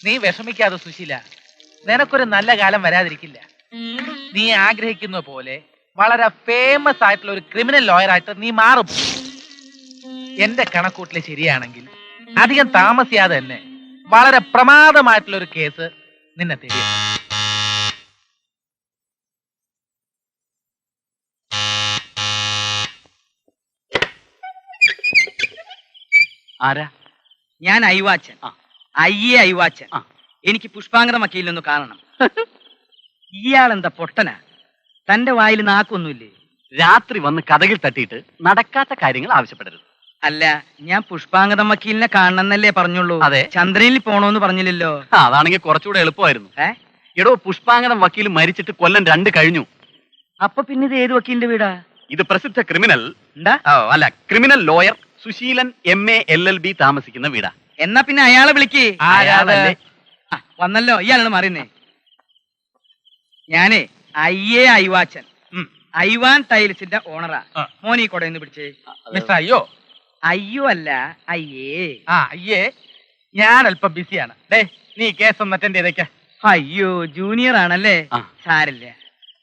നീ വിഷമിക്കാതെ സുശീല, നിനക്കൊരു നല്ല കാലം വരാതിരിക്കില്ല. നീ ആഗ്രഹിക്കുന്ന പോലെ വളരെ ഫേമസ് ആയിട്ടുള്ള ഒരു ക്രിമിനൽ ലോയർ ആയിട്ട് നീ മാറും. എന്റെ കണക്കൂട്ടില് ശരിയാണെങ്കിൽ അധികം താമസിയാതെ തന്നെ വളരെ പ്രമാദമായിട്ടുള്ള ഒരു കേസ് നിന്നെ തേടി. ആരാ? ഞാൻ ഐവാച്ചൻ. അയ്യേ ഐവാച്ചൻ. എനിക്ക് പുഷ്പാങ്കര വക്കീലിനൊന്ന് കാണണം. ഇയാളെന്താ പൊട്ടനാ? തന്റെ വായിൽ നാക്കൊന്നുമില്ലേ? രാത്രി വന്ന് കഥകിൽ തട്ടിയിട്ട് നടക്കാത്ത കാര്യങ്ങൾ ആവശ്യപ്പെടരുത്. അല്ല, ഞാൻ പുഷ്പാങ്കതം വക്കീലിനെ കാണണമെന്നല്ലേ പറഞ്ഞുള്ളൂ. അതെ. ചന്ദ്രനിൽ പോണോന്ന് പറഞ്ഞില്ലല്ലോ. അതാണെങ്കിൽ കുറച്ചുകൂടെ എളുപ്പമായിരുന്നു. എടോ, പുഷ്പാങ്കതം വക്കീൽ മരിച്ചിട്ട് കൊല്ലം 2 കഴിഞ്ഞു. അപ്പൊ പിന്നെ ഇത് ഏത് വക്കീലിന്റെ വീടാ? ഇത് പ്രസിദ്ധ ക്രിമിനൽ എന്താ criminal lawyer Suseelan MA LLB താമസിക്കുന്ന വീടാ. എന്നാ പിന്നെ അയാളെ വിളിക്കേ. വന്നല്ലോ, ഇയാളാണ് മാറിയുന്നേ. ഞാനേ അയ്യേ ഐവാച്ചൻ, ഐവാൻ ടൈൽസിന്റെ ഓണറാ. മോനീ കൊടയെന്ന് പിടിച്ചേ. മിസ്റ്റർ അയ്യോ. അയ്യോ അല്ല, അയ്യേ. അയ്യേ, ഞാൻ അല്പം ബിസിയാണ്. നീ കേസ് ഒന്ന് അറ്റൻഡ് ചെയ്തേക്ക. അയ്യോ, ജൂനിയർ ആണല്ലേ. സാരില്ല.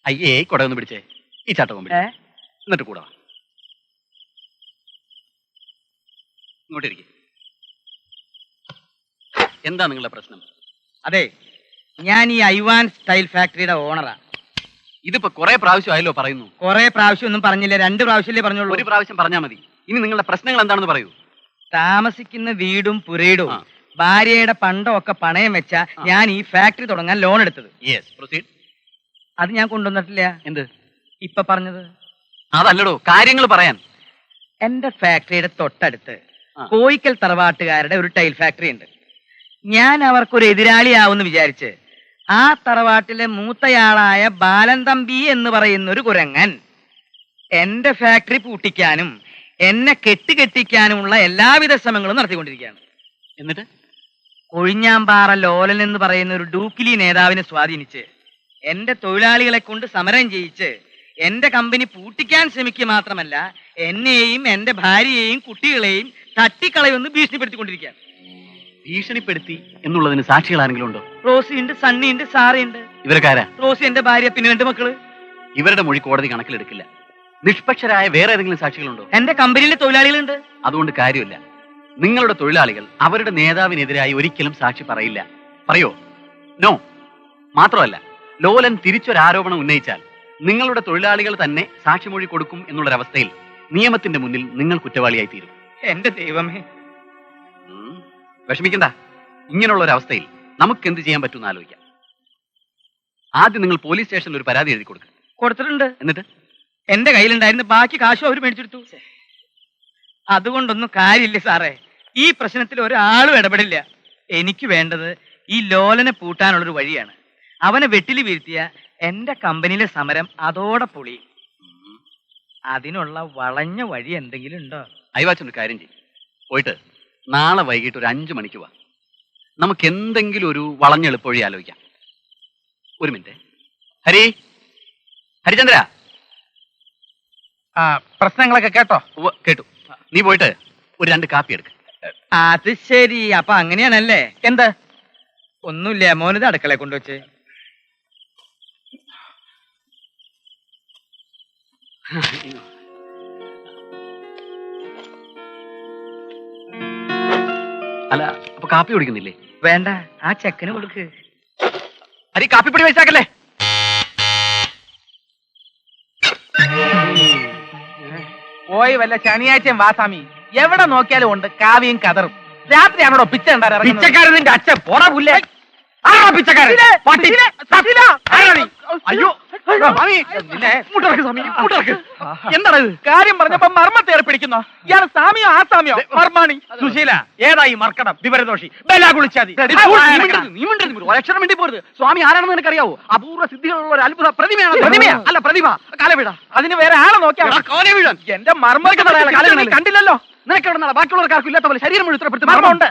അയ്യേ, കൊടയൊന്ന് പിടിച്ചേ. ഈ ചാട്ടവും എന്നിട്ട് കൂടാ. ഇങ്ങോട്ടിരിക്കെ. എന്താ നിങ്ങളുടെ പ്രശ്നം? അതെ, ഞാൻ ഈ ഐവാൻ സ്റ്റൈൽ ഫാക്ടറിയുടെ ഓണറാ. ഇതിപ്പോ കുറെ പ്രാവശ്യമായല്ലോ പറയുന്നു. കുറെ പ്രാവശ്യം ഒന്നും പറഞ്ഞില്ല, 2 പ്രാവശ്യമല്ലേ പറഞ്ഞോളൂ. ഒരു പ്രാവശ്യം പറഞ്ഞാൽ മതി. ഇനി നിങ്ങളുടെ പ്രശ്നങ്ങൾ എന്താണെന്ന് പറയൂ. താമസിക്കുന്ന വീടും പുരയിടവും ഭാര്യയുടെ പണ്ടം ഒക്കെ പണയം വെച്ച ഞാൻ ഈ ഫാക്ടറി തുടങ്ങാൻ ലോൺ എടുത്തത്. അത് ഞാൻ കൊണ്ടുവന്നിട്ടില്ല. എന്ത് ഇപ്പൊ പറഞ്ഞത്? അതല്ലടോ, കാര്യങ്ങൾ പറയാൻ. എന്റെ ഫാക്ടറിയുടെ തൊട്ടടുത്ത് കോയിക്കൽ തറവാട്ടുകാരുടെ ഒരു ടൈൽ ഫാക്ടറി ഉണ്ട്. ഞാൻ അവർക്കൊരു എതിരാളിയാവുമെന്ന് വിചാരിച്ച് ആ തറവാട്ടിലെ മൂത്തയാളായ ബാലൻ തമ്പി എന്ന് പറയുന്ന ഒരു കുരങ്ങൻ എന്റെ ഫാക്ടറി പൂട്ടിക്കാനും എന്നെ കെട്ടിക്കാനുമുള്ള എല്ലാവിധ ശ്രമങ്ങളും നടത്തിക്കൊണ്ടിരിക്കുകയാണ്. എന്നിട്ട് കൊഴിഞ്ഞാമ്പാറ ലോലൻ എന്ന് പറയുന്ന ഒരു ഡൂക്കിലി നേതാവിനെ സ്വാധീനിച്ച് എന്റെ തൊഴിലാളികളെ കൊണ്ട് സമരം ചെയ്യിച്ച് എന്റെ കമ്പനി പൂട്ടിക്കാൻ ശ്രമിക്കുക മാത്രമല്ല, എന്നെയും എന്റെ ഭാര്യയെയും കുട്ടികളെയും തട്ടിക്കളയുമെന്ന് ഭീഷണിപ്പെടുത്തിക്കൊണ്ടിരിക്കുകയാണ്. ഭീഷണിപ്പെടുത്തി എന്നുള്ളതിന് സാക്ഷികൾ ആരെങ്കിലും ഉണ്ടോ? റോസി ഉണ്ട്, സണ്ണി ഉണ്ട്, സാറയുണ്ട്. ഇവരക്കാരാ? റോസി എന്റെ ഭാര്യ, പിന്നെ 2 മക്കള്. ഇവരുടെ മൊഴി കോടതി കണക്കിലെടുക്കില്ല. നിഷ്പക്ഷരായ വേറെ ഏതെങ്കിലും സാക്ഷികളുണ്ടോ? എന്റെ കമ്പനിയിലെ തൊഴിലാളികളുണ്ട്. അതുകൊണ്ട് കാര്യമില്ല. നിങ്ങളുടെ തൊഴിലാളികൾ അവരുടെ നേതാവിനെതിരായി ഒരിക്കലും സാക്ഷി പറയില്ല. പറയോ? നോ. മാത്രമല്ല, ലോലൻ തിരിച്ചൊരാരോപണം ഉന്നയിച്ചാൽ നിങ്ങളുടെ തൊഴിലാളികൾ തന്നെ സാക്ഷിമൊഴി കൊടുക്കും എന്നുള്ളൊരവസ്ഥയിൽ നിയമത്തിന്റെ മുന്നിൽ നിങ്ങൾ കുറ്റവാളിയായി തീരും. എന്റെ ദൈവമേ. വിഷമിക്കണ്ട. ഇങ്ങനെയുള്ള ഒരു അവസ്ഥയിൽ നമുക്ക് എന്ത് ചെയ്യാൻ പറ്റുമെന്ന് ആലോചിക്കാം. ആദ്യം നിങ്ങൾ പോലീസ് സ്റ്റേഷനിൽ ഒരു പരാതി എഴുതി കൊടുക്കുക. കൊടുത്തിട്ടുണ്ട്. എന്നിട്ട് എന്റെ കയ്യിലുണ്ടായിരുന്ന ബാക്കി കാശും അവർ മേടിച്ചെടുത്തു. അതുകൊണ്ടൊന്നും കാര്യമില്ല സാറേ. ഈ പ്രശ്നത്തിൽ ഒരാളും ഇടപെടില്ല. എനിക്ക് വേണ്ടത് ഈ ലോലനെ പൂട്ടാനുള്ളൊരു വഴിയാണ്. അവനെ വെട്ടില് വീഴ്ത്തിയ എന്റെ കമ്പനിയിലെ സമരം അതോടെ പൊളി. അതിനുള്ള വളഞ്ഞ വഴി എന്തെങ്കിലും ഉണ്ടോ? അയവാച്ചൻ ഒരു കാര്യം ചെയ്യും. പോയിട്ട് നാളെ വൈകിട്ട് ഒരു 5 മണിക്ക് വാ. നമുക്ക് എന്തെങ്കിലും ഒരു വളഞ്ഞെളുപ്പവഴി ആലോചിക്കാം. ഒരു മിനിറ്റ്. ഹരിചന്ദ്ര, പ്രശ്നങ്ങളൊക്കെ കേട്ടോ? കേട്ടു. നീ പോയിട്ട് ഒരു 2 കാപ്പി എടുക്ക. അത് ശരി. അപ്പൊ അങ്ങനെയാണല്ലേ? എന്ത്? ഒന്നുമില്ല, മോനിത് അടുക്കളയെ കൊണ്ടുവച്ച്. അല്ല, അപ്പൊ കാപ്പി കുടിക്കുന്നില്ലേ? വേണ്ട, ആ ചെക്കന് കൊടുക്ക്. ഹരി, കാപ്പിപ്പൊടി വെച്ചാക്കല്ലേ. പോയി വല്ല ശനിയാഴ്ചയും വാസാമി. എവിടെ നോക്കിയാലും ഉണ്ട് കാവിയും കതറും. രാത്രിയാണോ പിച്ച ഉണ്ടാകാറ്? പിച്ചക്കാരൻ നിന്റെ അച്ഛൻ പോടാ പുല്ലേ. പിച്ചക്കാരൻ അയ്യോ, എന്താണ് കാര്യം പറഞ്ഞപ്പോ മർമ്മത്തെ ഏർപ്പിടിക്കുന്നോ? ഇയാൾ സാമിയോ ആസാമിയോ? മർമാണി. സുശീല, ഏതായി മർക്കടം വിവരദോഷി? ബലാ കുളിച്ചാതി. ഒരക്ഷരം വേണ്ടി പോരുത്. സ്വാമി ആരാണെന്ന് നിനക്കറിയാവോ? അപൂർവ സിദ്ധികളുള്ള ഒരു അത്ഭുത പ്രതിമയാണ്. പ്രതിമ അല്ല, പ്രതിഭ. കാലവിട. അതിന് വേറെ ആളെ നോക്കിയാ എന്റെ മർമ്മ കണ്ടില്ലല്ലോ. നിനക്ക് എവിടെ നിന്നാ? ബാക്കിയുള്ളവർക്കാർക്കും ഇല്ലാത്ത പോലെ ശരീരം മുഴുവൻ ഇത്രപ്പെടുത്തി മർമ്മമുണ്ട്.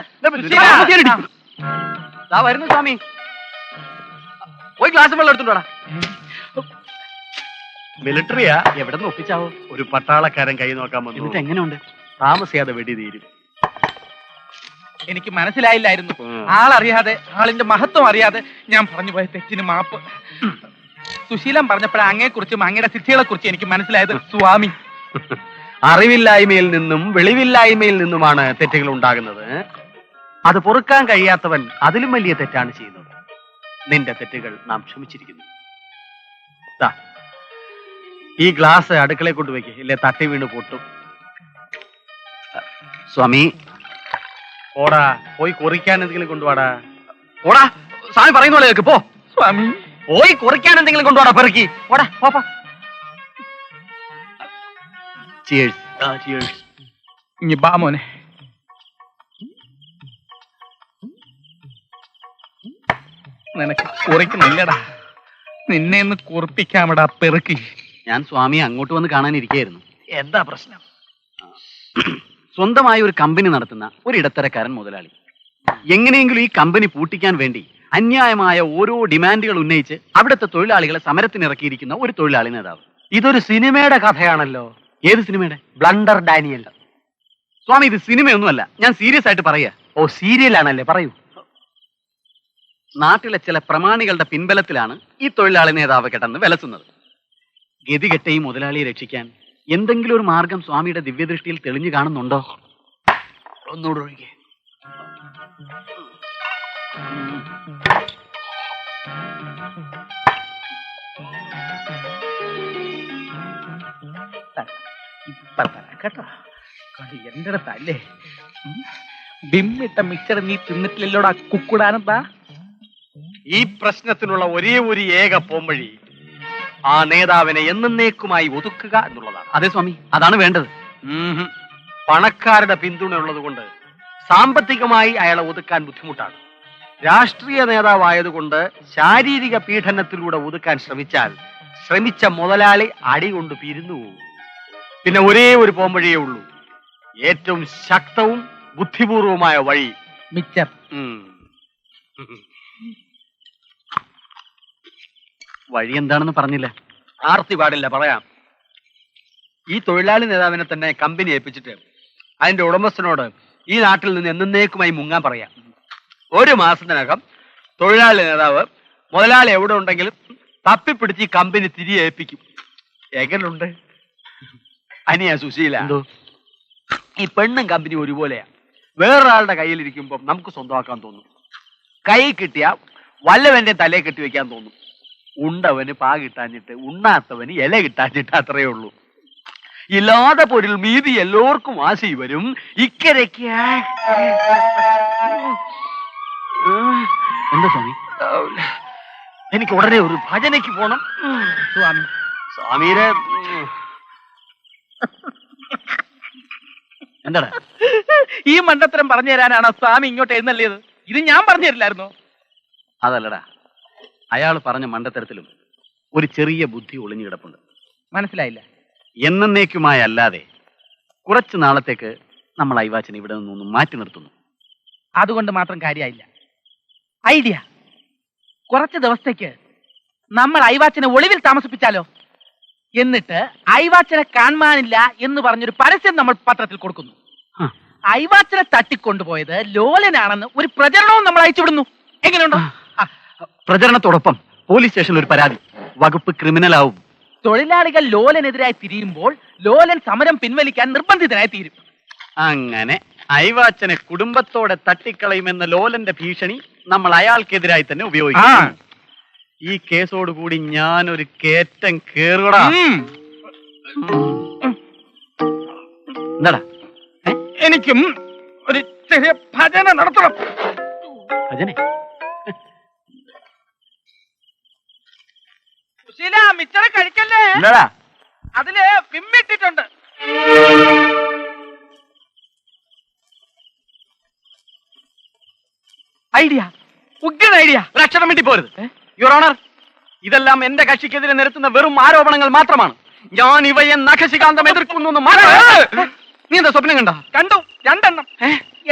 വരുന്നു സ്വാമി. പോയി ഗ്ലാസ് വെള്ളം എടുത്തുണ്ടോടാ. മിലിറ്ററിയാ? എവിടെ നിന്ന് ഒപ്പിച്ചാവോ? ഒരു പട്ടാളക്കാരൻ കൈ നോക്കാൻ വന്നു. എന്നിട്ട് എങ്ങനെയുണ്ട്? താമസിയാതെ വെടി തീരും. എനിക്ക് മനസ്സിലായില്ലായിരുന്നു. ആളറിയാതെ, ആളിന്റെ മഹത്വം അറിയാതെ ഞാൻ പറഞ്ഞു പോയ തെറ്റിന് മാപ്പ്. സുശീലൻ പറഞ്ഞപ്പോഴാണ് അങ്ങയെക്കുറിച്ചും അങ്ങയുടെ സിദ്ധികളെ കുറിച്ച് എനിക്ക് മനസ്സിലായത്. സ്വാമി, അറിവില്ലായ്മയിൽ നിന്നും വെളിവില്ലായ്മയിൽ നിന്നുമാണ് തെറ്റുകൾ ഉണ്ടാകുന്നത്. അത് പൊറുക്കാൻ കഴിയാത്തവൻ അതിലും വലിയ തെറ്റാണ് ചെയ്യുന്നത്. നിന്റെ തെറ്റുകൾ നാം ക്ഷമിച്ചിരിക്കുന്നു. ദാ, ഈ ഗ്ലാസ് അടുക്കളയിൽ കൊണ്ടുവയ്ക്ക്, ഇല്ലേ തട്ടി വീണ് പൊട്ടും. സ്വാമി, ഓടാ, പോയി കുറിക്കാൻ എന്തെങ്കിലും കൊണ്ടുപോടാ. ഓടാ, സ്വാമി പറയുന്ന പോലെ കേൾക്ക്. പോ സ്വാമി, പോയി കുറിക്കാൻ എന്തെങ്കിലും കൊണ്ടുപോടാ, പെറുക്കി. ഓടാ, പോപ്പാ. cheers. Cheers. ഇനി ബാ മോനെ. നിനക്ക് കുറിക്കുന്നില്ലടാ, നിന്നെ ഒന്ന് കുറിപ്പിക്കാമടാ പെറുക്കി. ഞാൻ സ്വാമിയെ അങ്ങോട്ട് വന്ന് കാണാനിരിക്കുകയായിരുന്നു. എന്താ പ്രശ്നം? സ്വന്തമായി ഒരു കമ്പനി നടത്തുന്ന ഒരു ഇടത്തരക്കാരൻ മുതലാളി എങ്ങനെയെങ്കിലും ഈ കമ്പനി പൂട്ടിക്കാൻ വേണ്ടി അന്യായമായ ഓരോ ഡിമാൻഡുകൾ ഉന്നയിച്ച് അവിടുത്തെ തൊഴിലാളികളെ സമരത്തിനിറക്കിയിരിക്കുന്ന ഒരു തൊഴിലാളി നേതാവ്. ഇതൊരു സിനിമയുടെ കഥയാണല്ലോ. ഏത് സിനിമയുടെ? Blunder Daniel. സ്വാമി, ഇത് സിനിമയൊന്നുമല്ല, ഞാൻ സീരിയസ് ആയിട്ട് പറയാ. ഓ, സീരിയലാണല്ലേ, പറയൂ. നാട്ടിലെ ചില പ്രമാണികളുടെ പിൻബലത്തിലാണ് ഈ തൊഴിലാളി നേതാവ് കിടന്ന് വിലസുന്നത്. ഗതികെട്ട ഈ മുതലാളിയെ രക്ഷിക്കാൻ എന്തെങ്കിലും ഒരു മാർഗം സ്വാമിയുടെ ദിവ്യദൃഷ്ടിയിൽ തെളിഞ്ഞു കാണുന്നുണ്ടോ? ഒന്നുകൂടെ ഒഴികെ. ഇപ്പൊ തരാം കേട്ടോ. എന്റെ അടുത്തല്ലേ ബിമ്മിട്ട മിക്സർ നീ തിന്നിട്ടില്ലല്ലോടാ കുക്കുടാനെന്താ? ഈ പ്രശ്നത്തിനുള്ള ഒരേ ഒരു ഏക പോംവഴി ആ നേതാവിനെ എന്നേക്കുമായി ഒതുക്കുക എന്നുള്ളതാണ്. അതെ സ്വാമി, അതാണ് വേണ്ടത്. പണക്കാരുടെ പിന്തുണ ഉള്ളത് കൊണ്ട് സാമ്പത്തികമായി അയാളെ ഒതുക്കാൻ ബുദ്ധിമുട്ടാണ്. രാഷ്ട്രീയ നേതാവായതുകൊണ്ട് ശാരീരിക പീഡനത്തിലൂടെ ഒതുക്കാൻ ശ്രമിച്ചാൽ ശ്രമിച്ച മുതലാളി അടികൊണ്ട് പിരിന്നു പോകും. പിന്നെ ഒരേ ഒരു പോംവഴിയേ ഉള്ളൂ, ഏറ്റവും ശക്തവും ബുദ്ധിപൂർവമായ വഴി. മിച്ചർ. വഴി എന്താണെന്ന് പറഞ്ഞില്ല. ആർത്തി പാടില്ല, പറയാം. ഈ തൊഴിലാളി നേതാവിനെ തന്നെ കമ്പനി ഏൽപ്പിച്ചിട്ട് അതിന്റെ ഉടമസ്ഥനോട് ഈ നാട്ടിൽ നിന്ന് എന്നേക്കുമായി മുങ്ങാൻ പറയാം. ഒരു മാസത്തിനകം തൊഴിലാളി നേതാവ് മുതലാളി എവിടെ ഉണ്ടെങ്കിലും തപ്പിപ്പിടിച്ച് ഈ കമ്പനി തിരികെ ഏൽപ്പിക്കും. എങ്ങനുണ്ട് അനിയാ സുശീല? ഈ പെണ്ണും കമ്പനി ഒരുപോലെയാ. വേറൊരാളുടെ കയ്യിലിരിക്കുമ്പോൾ നമുക്ക് സ്വന്തമാക്കാൻ തോന്നും. കൈ കിട്ടിയ വല്ലവന്റെ തലയെ കെട്ടി വെക്കാൻ തോന്നും. ഉണ്ടവന് പാ കിട്ടാഞ്ഞിട്ട്, ഉണ്ണാത്തവന് ഇല കിട്ടാഞ്ഞിട്ട്, അത്രയേ ഉള്ളൂ. ഇല്ലാതെ പൊരിൽ മീതി എല്ലാവർക്കും ആശി വരും. ഇക്കരയ്ക്ക് എന്താ സ്വാമി? എനിക്ക് ഉടനെ ഒരു ഭജനയ്ക്ക് പോണം. സ്വാമി, സ്വാമിയുടെ എന്താടാ? ഈ മണ്ടത്തരം പറഞ്ഞു തരാനാണോ സ്വാമി ഇങ്ങോട്ട് എഴുന്നള്ളിയത്? ഇത് ഞാൻ പറഞ്ഞു തരില്ലായിരുന്നോ? അതല്ലടാ, അയാൾ പറഞ്ഞ മണ്ടത്തരത്തിലും ഒരു ചെറിയ ബുദ്ധി ഒളിഞ്ഞു കിടപ്പുണ്ട്. മനസ്സിലായില്ല. എന്നേക്കുമായി അല്ലാതെ കുറച്ചു നാളത്തേക്ക് നമ്മൾ ഐവാച്ചനെ ഇവിടെ നിന്നൊന്നും മാറ്റി നിർത്തുന്നു. അതുകൊണ്ട് മാത്രം കാര്യമായില്ല. ഐഡിയ, കുറച്ച് ദിവസത്തേക്ക് നമ്മൾ ഐവാച്ചനെ ഒളിവിൽ താമസിപ്പിച്ചാലോ? എന്നിട്ട് ഐവാച്ചനെ കാണാനില്ല എന്ന് പറഞ്ഞൊരു പരസ്യം നമ്മൾ പത്രത്തിൽ കൊടുക്കുന്നു. ഐവാച്ചനെ തട്ടിക്കൊണ്ടുപോയത് ലോലനാണെന്ന് ഒരു പ്രചരണവും നമ്മൾ അയച്ചുവിടുന്നു. എങ്ങനെയുണ്ടോ? പ്രചരണത്തോടൊപ്പം പോലീസ് സ്റ്റേഷനിൽ ഒരു പരാതി, വകുപ്പ് ക്രിമിനലാവും. തൊഴിലാളികൾ ലോലനെതിരായി തിരിയുമ്പോൾ ലോലൻ സമരം പിൻവലിക്കാൻ നിർബന്ധിതനായി തീരും. അങ്ങനെ ഐവാച്ചനെ കുടുംബത്തോടെ തട്ടിക്കളയുമെന്ന ലോലന്റെ ഭീഷണി നമ്മൾ അയാൾക്കെതിരായി തന്നെ ഉപയോഗിക്കും. ഈ കേസോടുകൂടി ഞാനൊരു കേറ്റം കേറുകടാ. എന്താടാ? എനിക്കും ഒരു ചെറിയ ഭജന നടത്തണം. ഭജനെ? സുശീല, മിച്ചറ് കഴിക്കല്ലേ? ഇല്ലടാ. അതില് വിമ്മിട്ടിട്ടുണ്ട്. ഐഡിയ, ഉഗ്രൻ ഐഡിയ. ഒരക്ഷരം വേണ്ടി പോരുത് യുവർ ഓണർ. ഇതെല്ലാം എന്റെ കക്ഷിക്കെതിരെ നിരത്തുന്ന വെറും ആരോപണങ്ങൾ മാത്രമാണ്. ഞാൻ ഇവയെ നഖശികാന്തം എതിർക്കുന്നു മാത്രം. നീ എന്താ സ്വപ്നം കണ്ട? കണ്ടു, 2 എണ്ണം.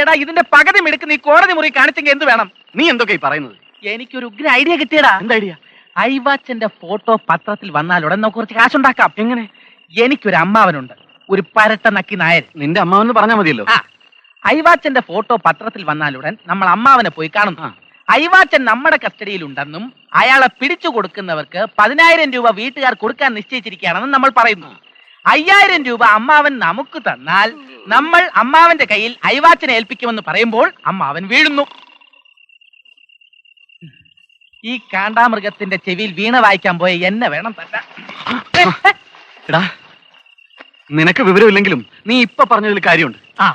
എടാ, ഇതിന്റെ പകുതി മെടുക്കുന്ന ഈ കോടതി മുറി കാണിച്ചെങ്കിൽ എന്ത് വേണം? നീ എന്തൊക്കെ പറയുന്നത്? എനിക്കൊരു ഉഗ്ര ഐഡിയ കിട്ടിയടാ. എന്താ ഐഡിയ? ഐവാച്ചന്റെ ഫോട്ടോ പത്രത്തിൽ വന്നാലുടൻ നമുക്ക് കുറച്ച് കാശുണ്ടാക്കാം. എങ്ങനെ? എനിക്കൊരു അമ്മാവനുണ്ട്, ഒരു പരട്ട നക്കി നായർ. നിന്റെ അമ്മാവെന്ന് പറഞ്ഞാൽ മതിയല്ലോ. ഐവാച്ചന്റെ ഫോട്ടോ പത്രത്തിൽ വന്നാലുടൻ നമ്മൾ അമ്മാവനെ പോയി കാണുന്നു. ഐവാച്ചൻ നമ്മുടെ കസ്റ്റഡിയിലുണ്ടെന്നും അയാളെ പിടിച്ചു കൊടുക്കുന്നവർക്ക് 10,000 രൂപ വീട്ടുകാർ കൊടുക്കാൻ നിശ്ചയിച്ചിരിക്കുകയാണെന്നും നമ്മൾ പറയുന്നു. 5,000 രൂപ അമ്മാവൻ നമുക്ക് തന്നാൽ നമ്മൾ അമ്മാവന്റെ കയ്യിൽ ഐവാച്ചനെ ഏൽപ്പിക്കുമെന്ന് പറയുമ്പോൾ അമ്മാവൻ വീഴുന്നു. ഈ കാണ്ടാമൃഗത്തിന്റെ ചെവിയിൽ വീണ വായിക്കാൻ പോയ എന്നെ വേണം തന്നെ. എടാ, നിനക്ക് വിവരമില്ലെങ്കിലും നീ ഇപ്പൊ പറഞ്ഞതിൽ കാര്യമുണ്ട്. ആ